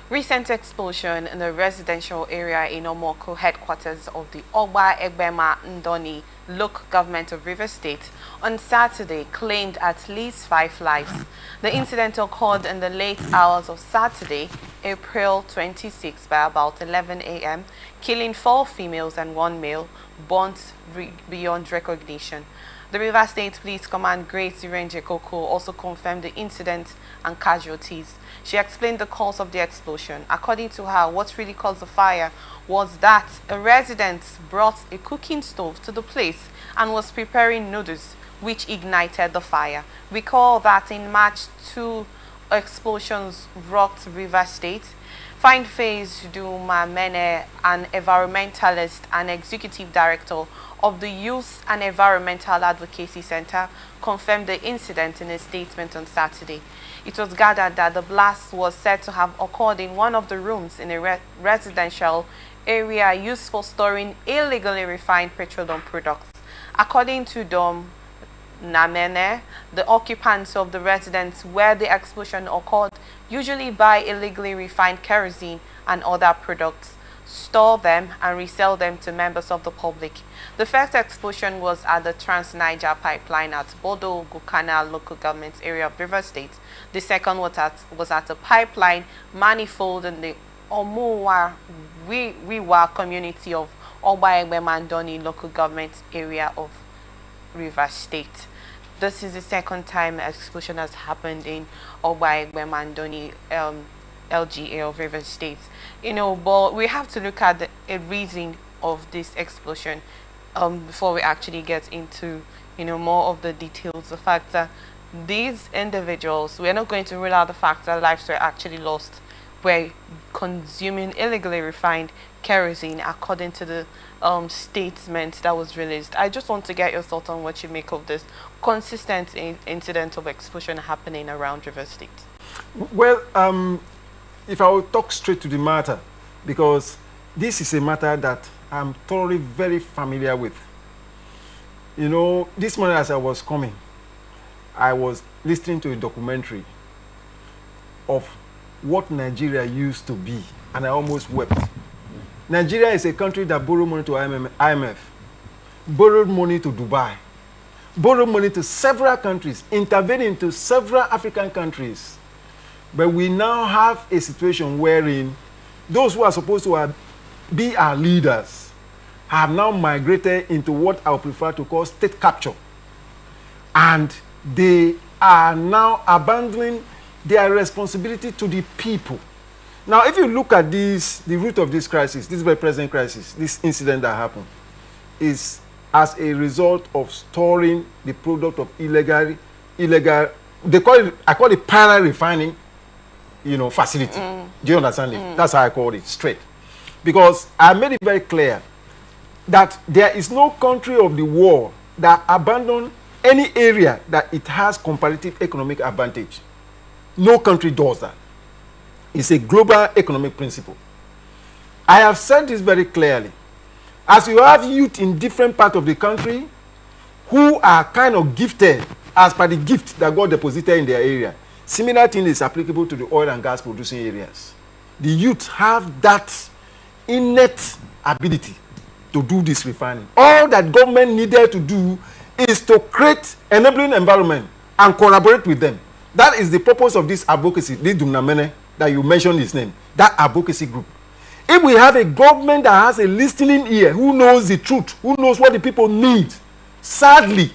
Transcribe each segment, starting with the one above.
Recent explosion in the residential area in Omoku, headquarters of the Ogba, Egbema, Ndoni Local government of River State, on Saturday claimed at least 5 lives. The incident occurred in the late hours of Saturday, April 26, by about 11 a.m., killing 4 females and 1 male, burnt beyond recognition. The River State Police Command Grace Ndoni Local also confirmed the incident and casualties. She explained the cause of the explosion. According to her, what really caused the fire was that a resident brought a cooking stove to the place and was preparing noodles, which ignited the fire. Recall that in March, 2 explosions rocked River State. Fine-Face Dumamene, an environmentalist and executive director of the Youth and Environmental Advocacy Center, confirmed the incident in a statement on Saturday. It was gathered that the blast was said to have occurred in one of the rooms in a residential area used for storing illegally refined petroleum products. According to Dom Namene, the occupants of the residence where the explosion occurred usually buy illegally refined kerosene and other products, store them and resell them to members of the public. The first explosion was at the Trans-Niger pipeline at Bodo Gukana local government area of River State. The second was at a pipeline manifold in the Omuwa Wiwa community of Ogba Egbema Ndoni local government area of River State. This is the second time an explosion has happened in Ogba Egbema Ndoni LGA of River State. But we have to look at the reason of this explosion before we actually get into more of the details. The fact that these individuals, we're not going to rule out the fact that lives were actually lost, were consuming illegally refined kerosene according to the statement that was released. I just want to get your thoughts on what you make of this consistent incident of explosion happening around River State. Well, if I will talk straight to the matter, because this is a matter that I'm thoroughly very familiar with. This morning as I was coming, I was listening to a documentary of what Nigeria used to be, and I almost wept. Nigeria is a country that borrowed money to IMF, borrowed money to Dubai, borrowed money to several countries, intervened into several African countries. But we now have a situation wherein those who are supposed to be our leaders have now migrated into what I would prefer to call state capture. And they are now abandoning their responsibility to the people. Now, if you look at the root of this crisis, this very present crisis, this incident that happened, is as a result of storing the product of illegal, I call it para refining, facility. Do you understand it? That's how I call it, straight. Because I made it very clear that there is no country of the world that abandons any area that it has comparative economic advantage. No country does that. It's a global economic principle. I have said this very clearly. As you have youth in different parts of the country who are kind of gifted as per the gift that God deposited in their area, similar thing is applicable to the oil and gas producing areas. The youth have that innate ability to do this refining. All that government needed to do is to create enabling environment and collaborate with them. That is the purpose of this advocacy, this Dumnamene, that you mentioned his name, that advocacy group. If we have a government that has a listening ear, who knows the truth, who knows what the people need, sadly,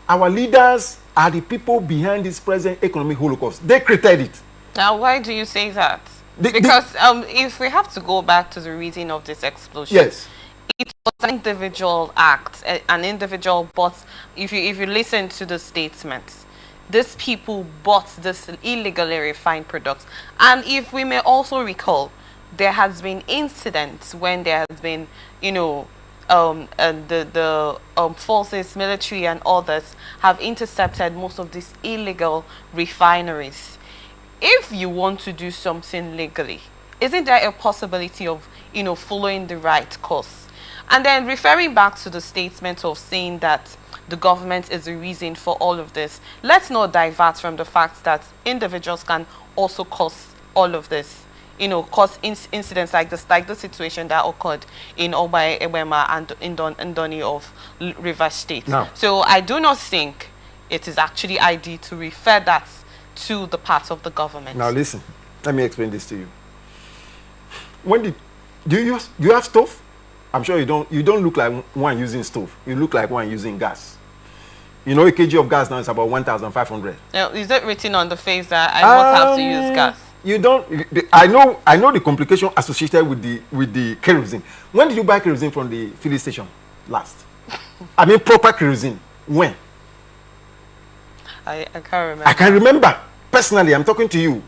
our leaders are the people behind this present economic holocaust. They created it. Now, why do you say that? Because if we have to go back to the reason of this explosion, yes, it was an individual act, an individual bought. If you listen to the statements, these people bought this illegally refined products. And if we may also recall, there has been incidents when there has been, the forces, military and others have intercepted most of these illegal refineries. If you want to do something legally, isn't there a possibility of, following the right course? And then referring back to the statement of saying that the government is the reason for all of this, let's not divert from the fact that individuals can also cause all of this. cause incidents like the situation that occurred in Ogba, Egbema, and Ndoni of Rivers State. No. So I do not think it is actually ideal to refer that to the part of the government. Now listen, let me explain this to you. Do you have stove? I'm sure you don't. You don't look like one using stove. You look like one using gas. You know, a kg of gas now is about 1,500. Now, is it written on the face that I don't have to use gas? You don't. I know the complication associated with the kerosene. When did you buy kerosene from the filling station last? I mean, proper kerosene. When? I can't remember. I can remember. Personally, I'm talking to you.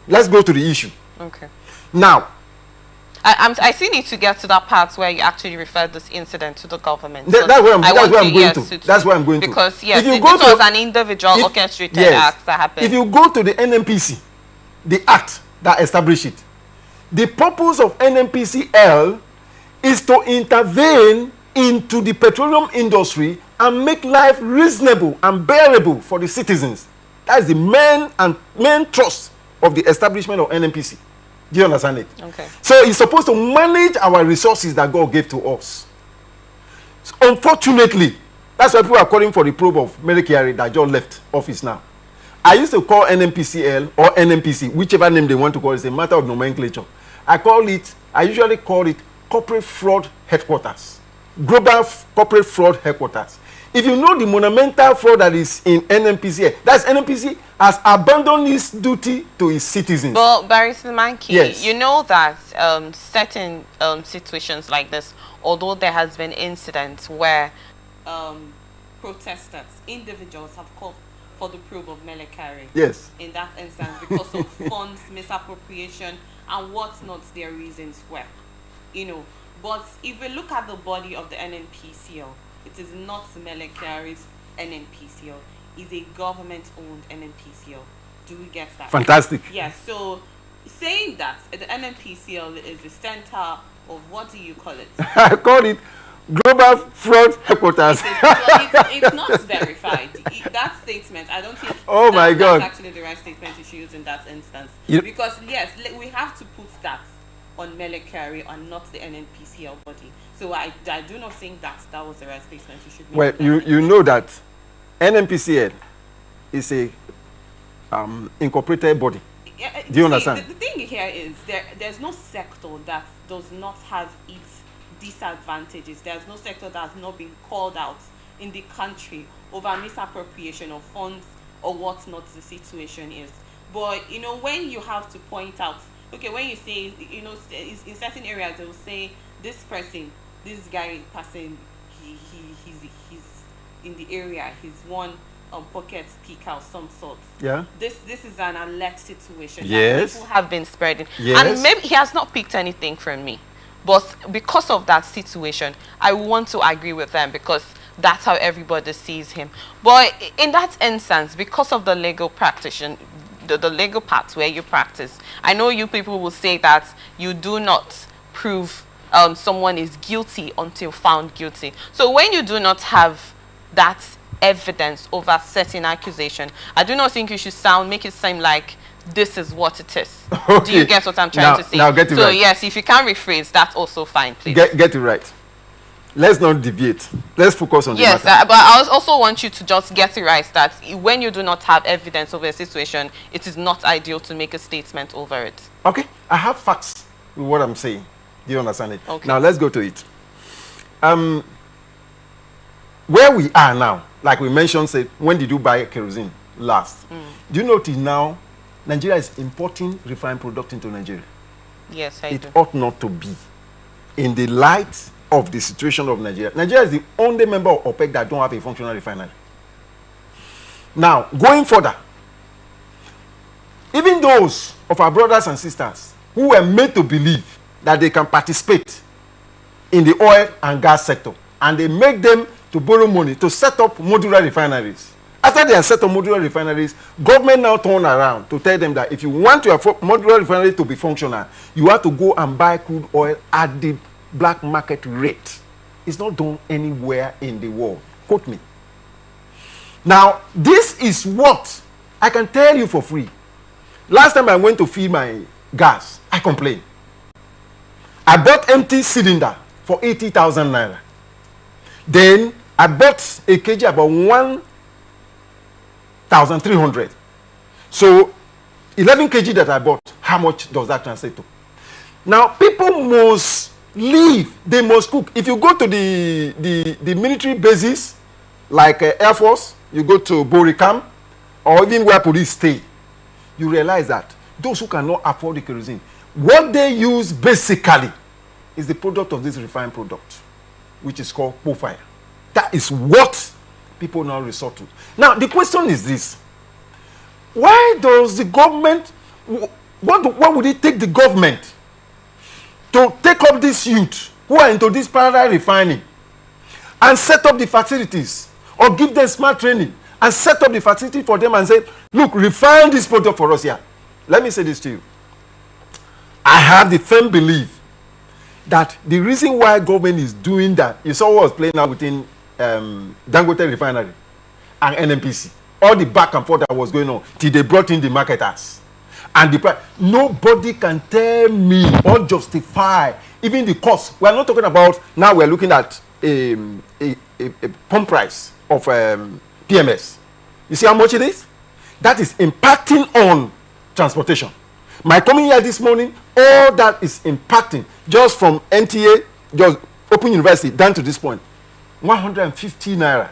Let's go to the issue. Okay. Now, I still need to get to that part where you actually referred this incident to the government. That's where I'm going to. That's where I'm going to. Because, yes, this was an individual orchestrated act that happened. If you go to the NNPC, the act that established it, the purpose of NNPCL is to intervene into the petroleum industry and make life reasonable and bearable for the citizens. That is the main thrust of the establishment of NNPC. Do you understand it? Okay. So it's supposed to manage our resources that God gave to us. So unfortunately, that's why people are calling for the probe of Mary Kyari that just left office now. I used to call NNPCL or NNPC, whichever name they want to call it, it's a matter of nomenclature. I usually call it Corporate Fraud Headquarters. Global Corporate Fraud Headquarters. If you know the monumental fraud that is in NNPC, that's NNPC has abandoned its duty to its citizens. But Barrister Mankey, yes, you know that certain situations like this, although there has been incidents where protesters, individuals have called for the probe of Melekari. Yes. In that instance, because of funds misappropriation and what not their reasons were. But if we look at the body of the NNPCL, it is not Melekari's NNPCL. It's a government-owned NNPCL. Do we get that? Fantastic. Yes. So saying that the NNPCL is the center of, what do you call it? I call it Global Fraud Headquarters. It's not verified. That statement, I don't think that's actually the right statement you should use in that instance. Because yes, we have to put that on Melekari and not the NNPCL body. So I do not think that was the right statement you should make. Well, you know that NNPCL is a incorporated body. Do you understand? The thing here is there's no sector that does not have its disadvantages. There's no sector that has not been called out in the country over misappropriation of funds or what not the situation is. But when you have to point out, okay, when you say, in certain areas they will say this person, this guy person, he's in the area, he's one pocket speaker of some sort. Yeah. This is an alert situation. Yes. That people have been spreading. Yes. And maybe he has not picked anything from me. But because of that situation, I want to agree with them because that's how everybody sees him. But in that instance, because of the legal practitioner, the legal parts where you practice, I know you people will say that you do not prove someone is guilty until found guilty. So when you do not have that evidence over certain accusation, I do not think you should make it seem like this is what it is. Okay. Do you get what I'm trying to say? Now get it right. So yes, if you can rephrase, that's also fine, please. Get it right. Let's not deviate. Let's focus on the matter. Yes, but I also want you to just get it right that when you do not have evidence over a situation, it is not ideal to make a statement over it. Okay, I have facts with what I'm saying. Do you understand it? Okay. Now let's go to it. Where we are now, like we mentioned, said, when did you buy kerosene last? Do you know till now, Nigeria is importing refined product into Nigeria? Yes, I do. It ought not to be. In the light of the situation of Nigeria. Nigeria is the only member of OPEC that don't have a functional refinery. Now, going further, even those of our brothers and sisters who were made to believe that they can participate in the oil and gas sector, and they make them to borrow money to set up modular refineries. After they have set up modular refineries, government now turn around to tell them that if you want your modular refinery to be functional, you have to go and buy crude oil at the black market rate. It's not done anywhere in the world. Quote me. Now, this is what I can tell you for free. Last time I went to feed my gas. I complain. I bought empty cylinder for 80,000 naira. Then I bought a kg about 1,300. So 11 kg that I bought, how much does that translate to? Now people must live, they must cook. If you go to the military bases like Air Force, you go to Boricam, or even where police stay, you realize that those who cannot afford the kerosene, what they use basically is the product of this refined product, which is called fire. That is what people now resort to. Now the question is this: why does the government, what would it take the government to take up these youth who are into this parallel refining and set up the facilities, or give them smart training and set up the facility for them and say, look, refine this product for us here? Let me say this to you. I have the firm belief that the reason why government is doing that, you saw what was playing out within Dangote refinery and NNPC, all the back and forth that was going on till they brought in the marketers and the price. Nobody can tell me or justify even the cost. We are not talking about, now we are looking at a pump price of PMS. You see how much it is? That is impacting on transportation. My coming here this morning, all that is impacting just from NTA, just Open University down to this point, 150 naira.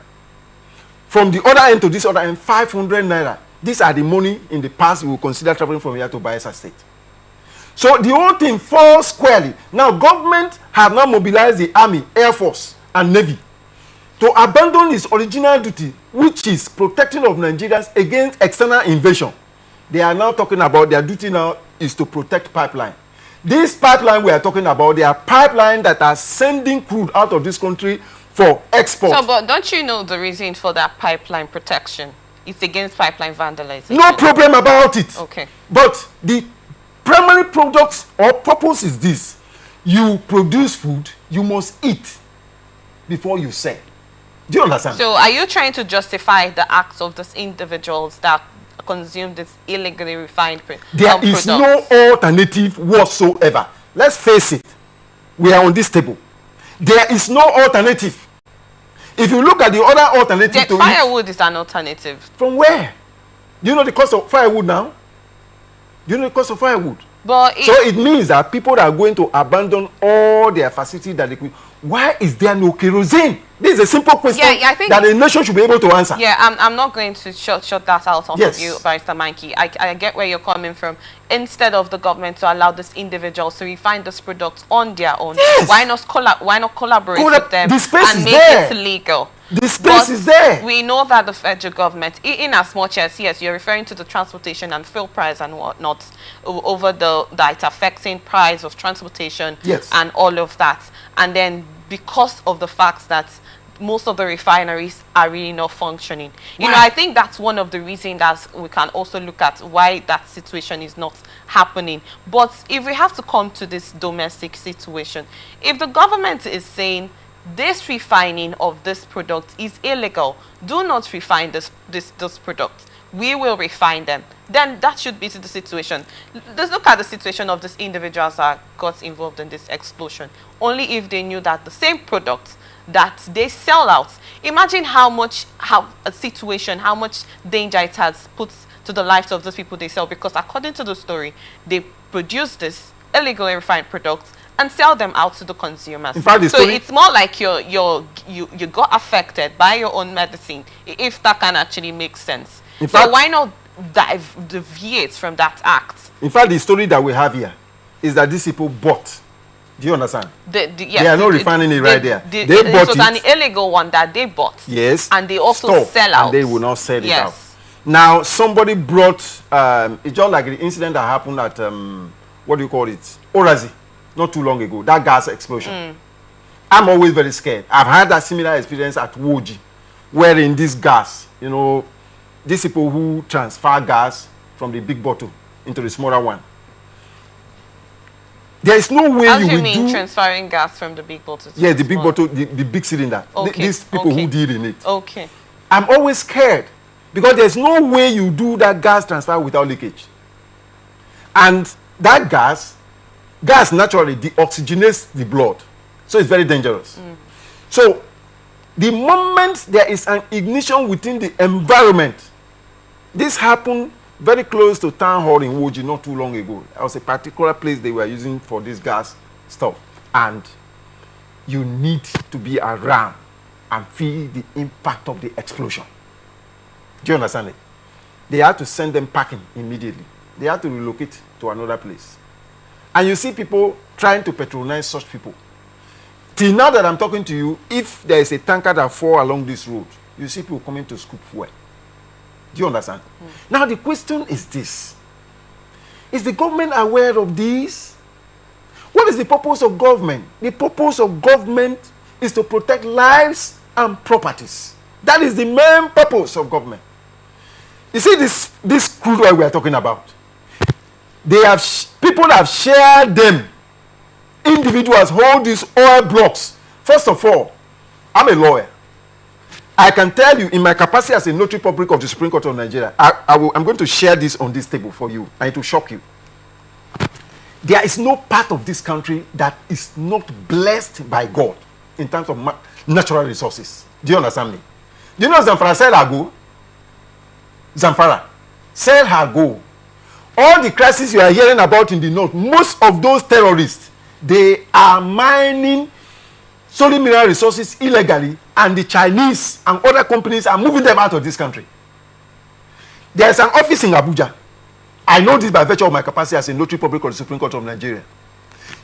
From the other end to this other end, 500 naira. These are the money in the past we will consider traveling from here to Bayelsa State. So the whole thing falls squarely. Now government have now mobilized the Army, Air Force and Navy to abandon its original duty, which is protecting of Nigerians against external invasion. They are now talking about their duty now is to protect pipeline. This pipeline we are talking about, they are pipeline that are sending crude out of this country for export. So, but don't you know the reason for that pipeline protection? It's against pipeline vandalization. No problem about it. Okay. But the primary products or purpose is this: you produce food, you must eat before you sell. Do you understand? So are you trying to justify the acts of these individuals that consume this illegally refined there is no alternative whatsoever. Let's face it, we are on this table. There is no alternative. If you look at the other alternative to firewood is an alternative. From where? Do you know the cost of firewood now? Do you know the cost of firewood? But so it means that people are going to abandon all their facilities that they could. Why is there no kerosene? This is a simple question I think that a nation should be able to answer. Yeah, I'm not going to shut that out of you, Barrister Mankey. I get where you're coming from. Instead of the government to allow these individuals to refine this product on their own, why not collaborate with them and make it legal? The space is there. We know that the federal government, in as much as, yes, you're referring to the transportation and fuel price and whatnot, over that affecting price of transportation and all of that. And then because of the fact that most of the refineries are really not functioning. You know, I think that's one of the reasons that we can also look at why that situation is not happening. But if we have to come to this domestic situation, if the government is saying this refining of this product is illegal, do not refine this product, we will refine them, then that should be the situation. Let's look at the situation of these individuals that got involved in this explosion. Only if they knew that the same product that they sell out, imagine how much danger it has put to the lives of those people they sell, because according to the story, they produce this illegally refined products and sell them out to the consumers. In fact, so it's more like you got affected by your own medicine, if that can actually make sense. So why not deviate from that act? In fact, the story that we have here is that these people bought. Do you understand? They are not refining it right there. They bought it. It was an illegal one that they bought. Yes. And they also sell out. And they will not sell it out. Now, somebody brought, it's just like the incident that happened at, what do you call it? Orazi, not too long ago. That gas explosion. I'm always very scared. I've had that similar experience at Woji, where in this gas, you know, these people who transfer gas from the big bottle into the smaller one. There is no way you will mean transferring gas from the big bottle to the big bottle, the big cylinder. Okay. These people who deal in it. Okay. I'm always scared because there's no way you do that gas transfer without leakage. And that gas naturally deoxygenates the blood. So it's very dangerous. So the moment there is an ignition within the environment, this happened very close to town hall in Woji not too long ago. That was a particular place they were using for this gas stuff. And you need to be around and feel the impact of the explosion. Do you understand it? They had to send them packing immediately. They had to relocate to another place. And you see people trying to patronize such people. Till now that I'm talking to you, if there is a tanker that falls along this road, you see people coming to scoop fuel. Do you understand? Now the question is this. Is the government aware of this? What is the purpose of government? The purpose of government is to protect lives and properties. That is the main purpose of government. You see this crude oil we are talking about. People have shared them. Individuals hold these oil blocks. First of all, I'm a lawyer. I can tell you in my capacity as a notary public of the Supreme Court of Nigeria, I'm going to share this on this table for you, and it will shock you. There is no part of this country that is not blessed by God in terms of natural resources. Do you understand me? Do you know Zamfara sell her gold? Zamfara sell her gold. All the crises you are hearing about in the north, most of those terrorists, they are mining solid mineral resources illegally, and the Chinese and other companies are moving them out of this country. There is an office in Abuja. I know this by virtue of my capacity as a notary public of the Supreme Court of Nigeria.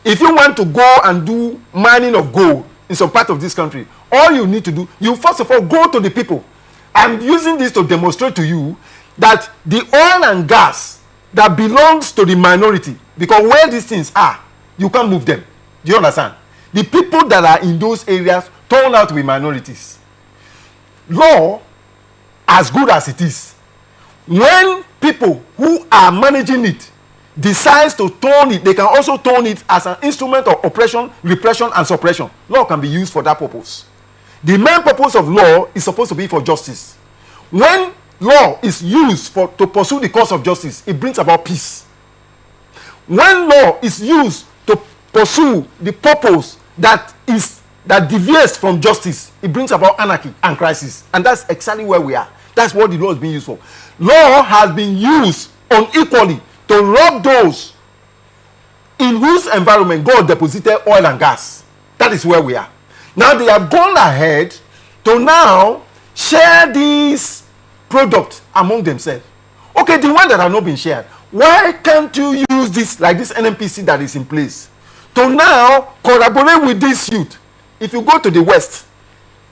If you want to go and do mining of gold in some part of this country, all you need to do, you first of all go to the people. I'm using this to demonstrate to you that the oil and gas that belongs to the minority, because where these things are, you can't move them. Do you understand? The people that are in those areas turn out to be minorities. Law, as good as it is, when people who are managing it decides to turn it, they can also turn it as an instrument of oppression, repression, and suppression. Law can be used for that purpose. The main purpose of law is supposed to be for justice. When law is used to pursue the cause of justice, it brings about peace. When law is used to pursue the purpose that deviates from justice, it brings about anarchy and crisis. And that's exactly where we are. That's what the law is being used for. Law has been used unequally to rob those in whose environment God deposited oil and gas. That is where we are. Now they have gone ahead to now share these products among themselves. Okay, the one that have not been shared, why can't you use this, like this NNPC that is in place, to now collaborate with this youth? If you go to the West,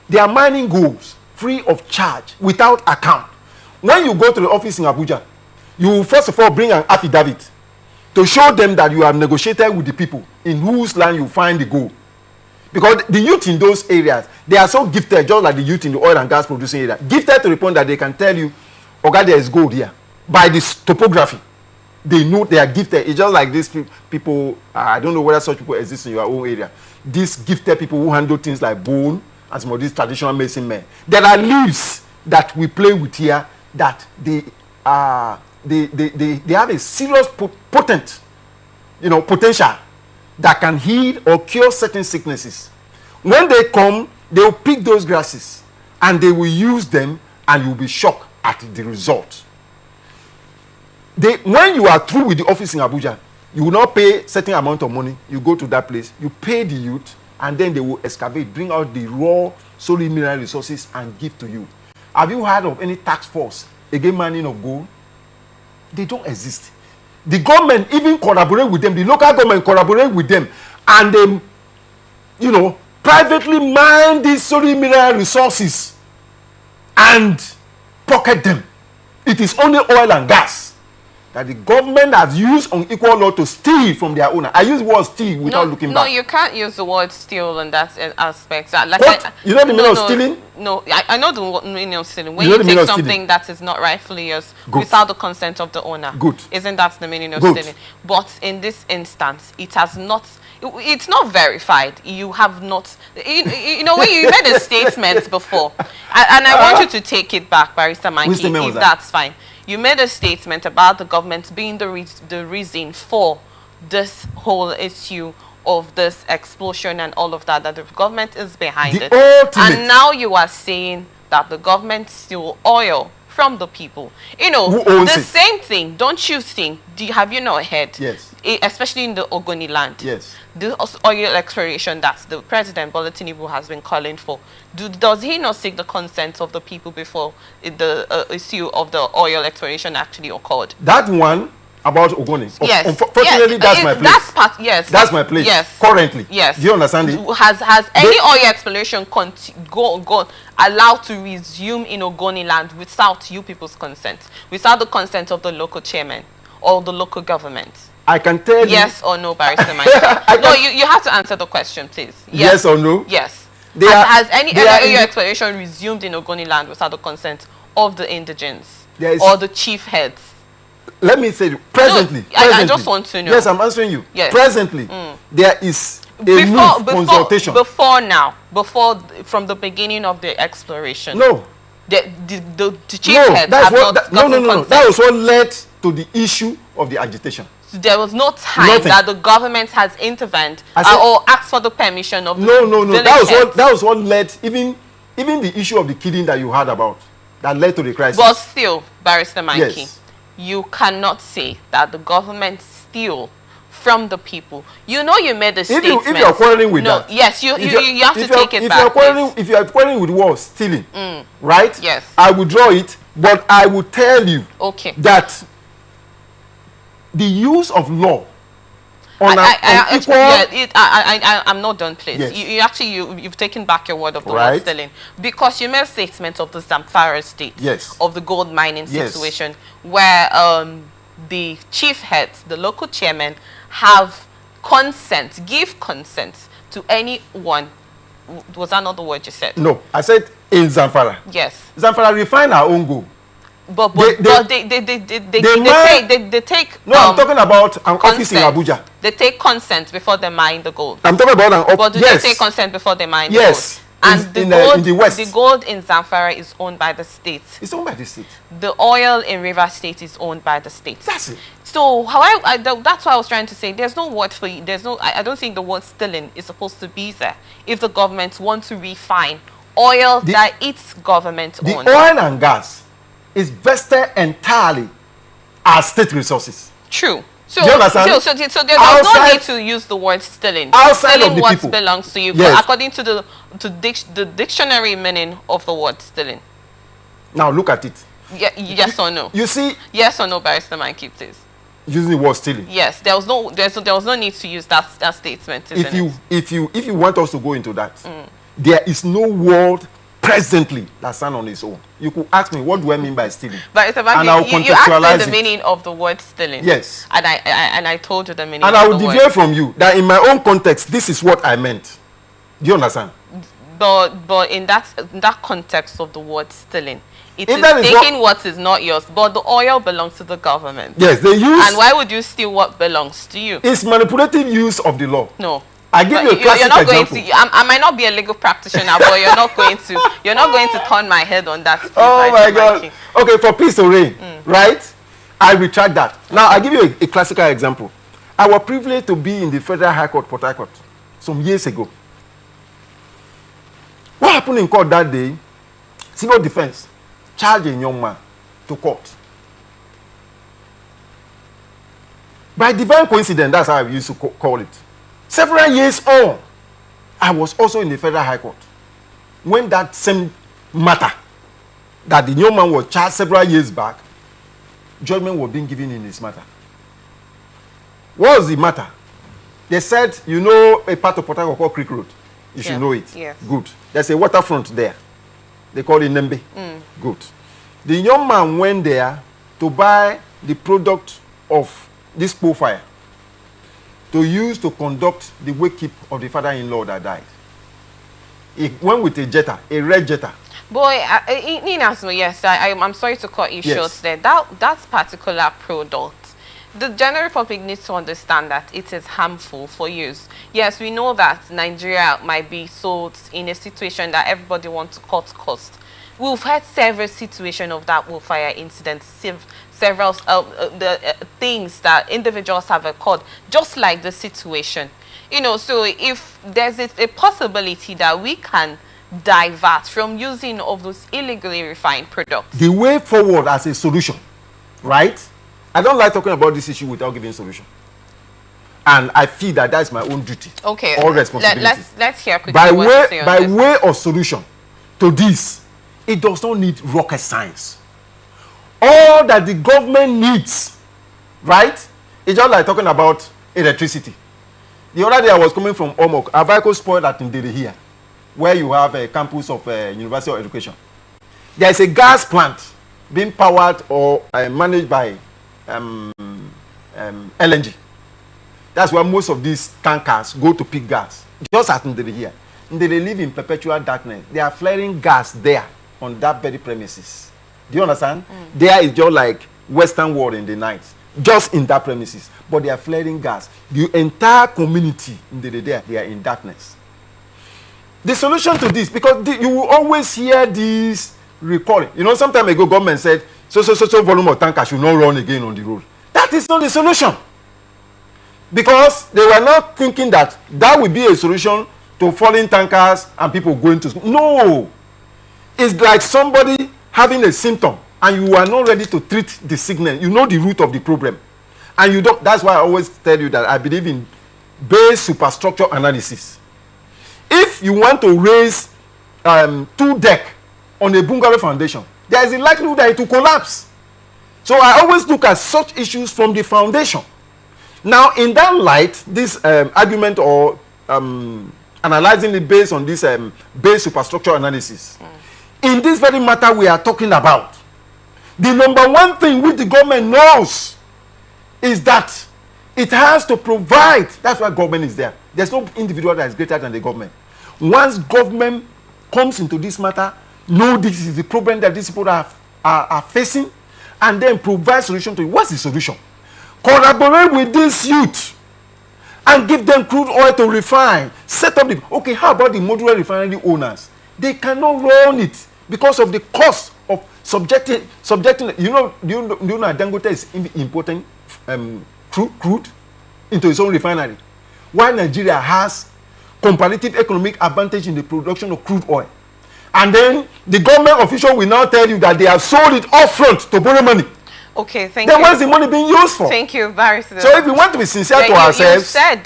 they are mining golds free of charge, without account. When you go to the office in Abuja, you will first of all bring an affidavit to show them that you have negotiated with the people in whose land you find the gold. Because the youth in those areas, they are so gifted, just like the youth in the oil and gas producing area, gifted to the point that they can tell you, okay, there is gold here. By this topography, they know they are gifted. It's just like these people, I don't know whether such people exist in your own area. These gifted people who handle things like bone and some of these traditional medicine men. There are leaves that we play with here that they have a serious potent, potential that can heal or cure certain sicknesses. When they come, they will pick those grasses and they will use them, and you'll be shocked at the result. When you are through with the office in Abuja, you will not pay certain amount of money. You go to that place, you pay the youth, and then they will excavate, bring out the raw solid mineral resources and give to you. Have you heard of any task force against mining of gold? They don't exist. The government even collaborate with them, the local government collaborate with them, and they, privately mine these solid mineral resources and pocket them. It is only oil and gas that the government has used on equal law to steal from their owner. I use the word steal without looking back. No, you can't use the word steal in that aspect. You know the meaning of stealing? No, I know the meaning of stealing. When you take something that is not rightfully yours without the consent of the owner. Good. Isn't that the meaning of stealing? But in this instance, it has not... It's not verified. You have not... when you made a statement before, and I want you to take it back, Barrister Mankey, if that's fine. You made a statement about the government being the reason for this whole issue of this explosion and all of that, that the government is behind The it. ultimate. And now you are saying that the government steal oil from the people. You know, Who owns the it? same thing, don't you think? Have you not heard? Yes. Especially in the Ogoni land. Yes. The oil exploration that the President Bola Tinubu has been calling for. Does he not seek the consent of the people before the issue of the oil exploration actually occurred? That one about Ogoni. Yes. Unfortunately, that's my place. That's part. Yes. That's my place. Yes. Currently. Yes. Do you understand it? Has any oil exploration go allowed to resume in Ogoni land without you people's consent, without the consent of the local chairman or the local government? I can tell you. Yes or no, Barrister Michael? No, you have to answer the question, please. Yes or no? Yes. They are- Has any they are oil in- exploration resumed in Ogoni land without the consent of the indigents There is- or the chief heads? Let me say, presently, I presently, just want to know. Yes, I'm answering you. Yes. Presently, there is a move consultation. Before now, from the beginning of the exploration. No, The chief no, heads that's have what. not No, no, gotten no, no. consent. That was what led to the issue of the agitation. There was no time Nothing. that the government has intervened I said- or asked for the permission of the No, no, no. village That was heads. what. That was what led even the issue of the killing that you heard about that led to the crisis. But still, Barrister Mikey, Yes. you cannot say that the government steal from the people. You know you made a statement. If you are quarreling with no, that, yes, you have to take it if back. you are quarreling, if you are quarreling with what stealing, right? Yes. I will draw it, but I will tell you Okay. that the use of law on equal. I'm not done, please. Yes. You've taken back your word of the Right. word stealing, because you made a statement of the Zamfara state, Yes. of the gold mining Yes. situation, where the chief heads, the local chairmen, give consent to anyone. Was that not the word you said? No, I said in Zamfara. Yes. Zamfara refine our own gold. But They take No, I'm talking about an office in consent. Abuja. They take consent before they mine the gold. I'm talking about an office. But do Yes. they take consent before they mine Yes. the gold? And In gold, the West. the gold in Zamfara is owned by the state. It's owned by the state. The oil in River State is owned by the state. That's it. So that's what I was trying to say. There's no word for you. I don't think the word stealing is supposed to be there if the government wants to refine oil that its government The owns. oil and gas is vested entirely as state resources. True. So, Do you understand? so there's no Outside- need to use the word stealing. Outside Stealing of the what people. belongs to you, Yes. according to the dictionary meaning of the word stealing. Now look at it. Yes or no? You see, Yes or no, Barrister Mikey, please. using the word stealing. Yes, there was no need to use that statement. If you want us to go into that, there is no word presently that stands on its own. You could ask me, what do I mean by stealing? But And I'll you asked me contextualize the it. meaning of the word stealing. Yes. And I told you the meaning And of I will the deviate word. from you that in my own context, this is what I meant. Do you understand? But in that context of the word stealing, it If is that is taking what is not yours, but the oil belongs to the government. Yes, they use. And why would you steal what belongs to you? It's manipulative use of the law. No. I give But you a classic you're not example. going to. I might not be a legal practitioner, but you're not going to. You're not going to turn my head on that. Oh my Barrister God. Mikey. Okay, for peace to reign, right? I retract that. Now, I give you a classical example. I was privileged to be in the Federal High Court, Port Harcourt, some years ago. What happened in court that day? Civil defense charged a young man to court. By divine coincidence, that's how I used to call it. Several years on, I was also in the Federal High Court when that same matter that the young man was charged several years back, judgment was being given in his matter. What was the matter? They said, you know, a part of Port Harcourt called Creek Road. You should know it. Yes. Good. There's a waterfront there. They call it Nembe. Good. The young man went there to buy the product of this profile to use to conduct the wake-keep of the father-in-law that died. He went with a jetta, a red jetta. Boy, yes, I'm sorry to cut you short there. That particular product, the general public needs to understand that it is harmful for use. Yes, we know that Nigeria might be sold in a situation that everybody wants to cut costs. we've had several situations of that wildfire incident, several things that individuals have occurred, just like the situation. You know, so if there's a possibility that we can divert from using of those illegally refined products. The way forward as a solution, right? I don't like talking about this issue without giving a solution. And I feel that that's my own duty. Okay. All responsibility. Let's hear quickly by what way of solution to this, it does not need rocket science. All that the government needs, right? It's just like talking about electricity. The other day I was coming from Omoku. A vehicle spoiled at Ndoni here, where you have a campus of University of Education. There is a gas plant being powered or managed by LNG. That's where most of these tankers go to pick gas. Just at Ndoni here. They live in perpetual darkness. They are flaring gas there on that very premises. Do you understand? There is just like Western world in the night. Just in that premises. But they are flaring gas. The entire community in the day, they are in darkness. The solution to this, because you will always hear this recalling. You know, some time ago, government said, so volume of tankers should not run again on the road. That is not the solution. Because they were not thinking that that would be a solution to falling tankers and people going to school. No. It's like somebody having a symptom and you are not ready to treat the sickness. You know the root of the problem. And you don't. That's why I always tell you that I believe in base superstructure analysis. If you want to raise 2 decks on a bungalow foundation, there is a likelihood that it will collapse. So I always look at such issues from the foundation. Now, in that light, this argument or analyzing it based on this base superstructure analysis, in this very matter we are talking about, the number one thing which the government knows is that it has to provide. That's why government is there. There's no individual that is greater than the government. Once government comes into this matter, know this is the problem that these people are facing, and then provide solution to it. What's the solution? Collaborate with this youth and give them crude oil to refine. Set up the, okay, how about the modular refinery owners? They cannot run it because of the cost of subjecting, you know Dangote is importing crude into its own refinery. While Nigeria has comparative economic advantage in the production of crude oil. And then the government official will now tell you that they have sold it upfront to borrow money. Okay, thank you. Then what's the money being used for? Thank you, Barrister. So if we want to be sincere to ourselves... You said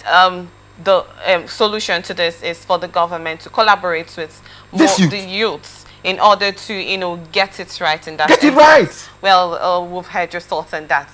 the solution to this is for the government to collaborate with the youths in order to, you know, get it right in that Get it right! Well, we've heard your thoughts on that.